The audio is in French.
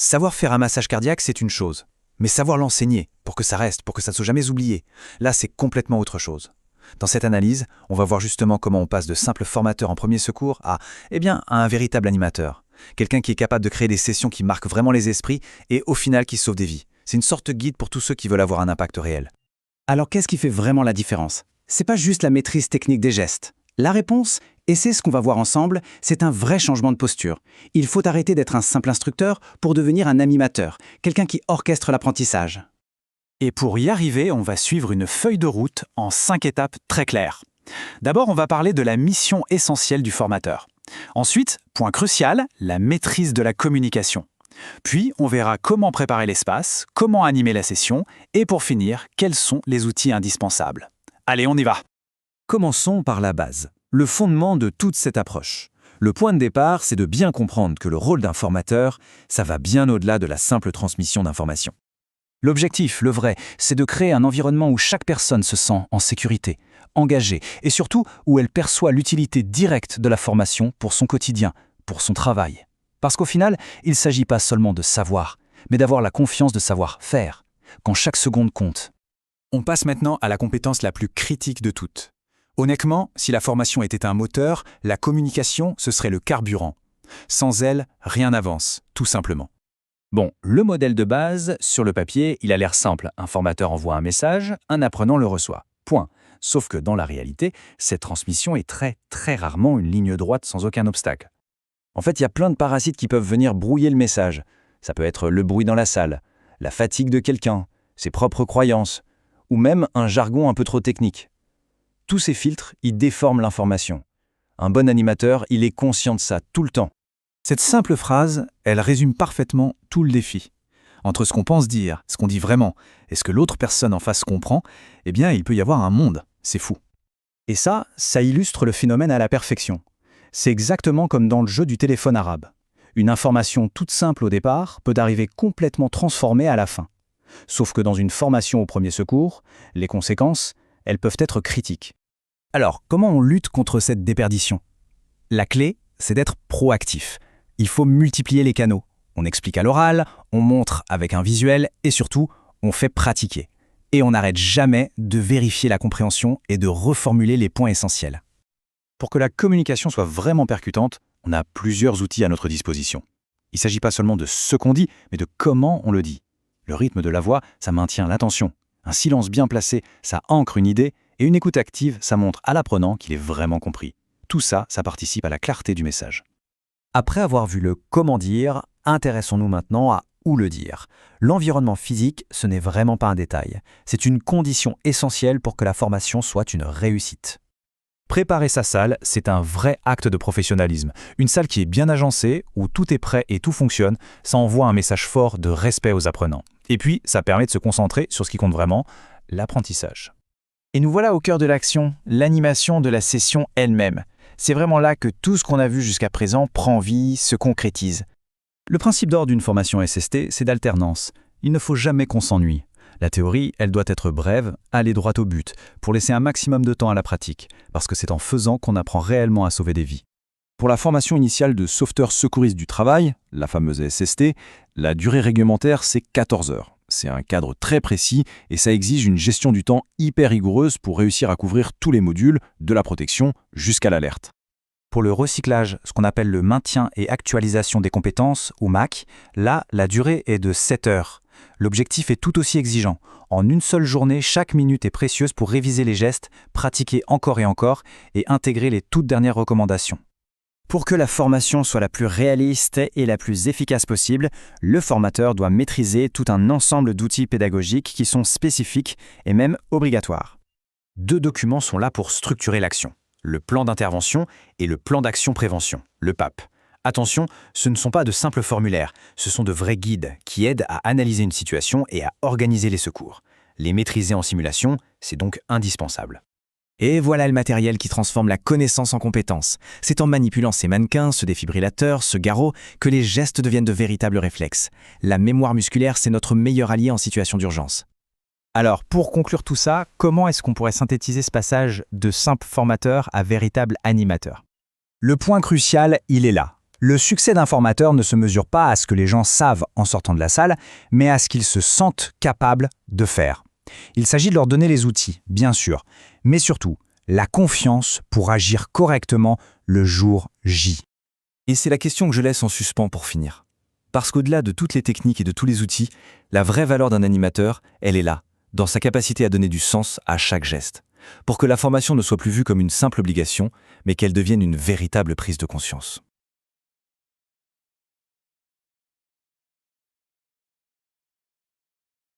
Savoir faire un massage cardiaque, c'est une chose. Mais savoir l'enseigner, pour que ça reste, pour que ça ne soit jamais oublié, là, c'est complètement autre chose. Dans cette analyse, on va voir justement comment on passe de simple formateur en premier secours à un véritable animateur. Quelqu'un qui est capable de créer des sessions qui marquent vraiment les esprits et au final qui sauvent des vies. C'est une sorte de guide pour tous ceux qui veulent avoir un impact réel. Alors qu'est-ce qui fait vraiment la différence? C'est pas juste la maîtrise technique des gestes. La réponse, et c'est ce qu'on va voir ensemble, c'est un vrai changement de posture. Il faut arrêter d'être un simple instructeur pour devenir un animateur, quelqu'un qui orchestre l'apprentissage. Et pour y arriver, on va suivre une feuille de route en 5 étapes très claires. D'abord, on va parler de la mission essentielle du formateur. Ensuite, point crucial, la maîtrise de la communication. Puis, on verra comment préparer l'espace, comment animer la session, et pour finir, quels sont les outils indispensables. Allez, on y va! Commençons par la base, le fondement de toute cette approche. Le point de départ, c'est de bien comprendre que le rôle d'un formateur, ça va bien au-delà de la simple transmission d'informations. L'objectif, le vrai, c'est de créer un environnement où chaque personne se sent en sécurité, engagée, et surtout où elle perçoit l'utilité directe de la formation pour son quotidien, pour son travail. Parce qu'au final, il ne s'agit pas seulement de savoir, mais d'avoir la confiance de savoir faire, quand chaque seconde compte. On passe maintenant à la compétence la plus critique de toutes. Honnêtement, si la formation était un moteur, la communication, ce serait le carburant. Sans elle, rien n'avance, tout simplement. Bon, le modèle de base, sur le papier, il a l'air simple. Un formateur envoie un message, un apprenant le reçoit. Point. Sauf que dans la réalité, cette transmission est très rarement une ligne droite sans aucun obstacle. En fait, il y a plein de parasites qui peuvent venir brouiller le message. Ça peut être le bruit dans la salle, la fatigue de quelqu'un, ses propres croyances, ou même un jargon un peu trop technique. Tous ces filtres, ils déforment l'information. Un bon animateur, il est conscient de ça tout le temps. Cette simple phrase, elle résume parfaitement tout le défi. Entre ce qu'on pense dire, ce qu'on dit vraiment, et ce que l'autre personne en face comprend, il peut y avoir un monde. C'est fou. Et ça illustre le phénomène à la perfection. C'est exactement comme dans le jeu du téléphone arabe. Une information toute simple au départ peut arriver complètement transformée à la fin. Sauf que dans une formation au premier secours, les conséquences, elles peuvent être critiques. Alors, comment on lutte contre cette déperdition? La clé, c'est d'être proactif. Il faut multiplier les canaux. On explique à l'oral, on montre avec un visuel et surtout, on fait pratiquer. Et on n'arrête jamais de vérifier la compréhension et de reformuler les points essentiels. Pour que la communication soit vraiment percutante, on a plusieurs outils à notre disposition. Il ne s'agit pas seulement de ce qu'on dit, mais de comment on le dit. Le rythme de la voix, ça maintient l'attention. Un silence bien placé, ça ancre une idée, et une écoute active, ça montre à l'apprenant qu'il est vraiment compris. Tout ça, ça participe à la clarté du message. Après avoir vu le comment dire, intéressons-nous maintenant à où le dire. L'environnement physique, ce n'est vraiment pas un détail. C'est une condition essentielle pour que la formation soit une réussite. Préparer sa salle, c'est un vrai acte de professionnalisme. Une salle qui est bien agencée, où tout est prêt et tout fonctionne, ça envoie un message fort de respect aux apprenants. Et puis, ça permet de se concentrer sur ce qui compte vraiment, l'apprentissage. Et nous voilà au cœur de l'action, l'animation de la session elle-même. C'est vraiment là que tout ce qu'on a vu jusqu'à présent prend vie, se concrétise. Le principe d'or d'une formation SST, c'est d'alternance. Il ne faut jamais qu'on s'ennuie. La théorie, elle doit être brève, aller droit au but, pour laisser un maximum de temps à la pratique, parce que c'est en faisant qu'on apprend réellement à sauver des vies. Pour la formation initiale de sauveteur secouriste du travail, la fameuse SST, la durée réglementaire, c'est 14 heures. C'est un cadre très précis et ça exige une gestion du temps hyper rigoureuse pour réussir à couvrir tous les modules, de la protection jusqu'à l'alerte. Pour le recyclage, ce qu'on appelle le maintien et actualisation des compétences, ou MAC, là, la durée est de 7 heures. L'objectif est tout aussi exigeant. En une seule journée, chaque minute est précieuse pour réviser les gestes, pratiquer encore et encore et intégrer les toutes dernières recommandations. Pour que la formation soit la plus réaliste et la plus efficace possible, le formateur doit maîtriser tout un ensemble d'outils pédagogiques qui sont spécifiques et même obligatoires. 2 documents sont là pour structurer l'action. Le plan d'intervention et le plan d'action prévention, le PAP. Attention, ce ne sont pas de simples formulaires, ce sont de vrais guides qui aident à analyser une situation et à organiser les secours. Les maîtriser en simulation, c'est donc indispensable. Et voilà le matériel qui transforme la connaissance en compétence. C'est en manipulant ces mannequins, ce défibrillateur, ce garrot, que les gestes deviennent de véritables réflexes. La mémoire musculaire, c'est notre meilleur allié en situation d'urgence. Alors, pour conclure tout ça, comment est-ce qu'on pourrait synthétiser ce passage de simple formateur à véritable animateur? Le point crucial, il est là. Le succès d'un formateur ne se mesure pas à ce que les gens savent en sortant de la salle, mais à ce qu'ils se sentent capables de faire. Il s'agit de leur donner les outils, bien sûr, mais surtout la confiance pour agir correctement le jour J. Et c'est la question que je laisse en suspens pour finir. Parce qu'au-delà de toutes les techniques et de tous les outils, la vraie valeur d'un animateur, elle est là, dans sa capacité à donner du sens à chaque geste, pour que la formation ne soit plus vue comme une simple obligation, mais qu'elle devienne une véritable prise de conscience.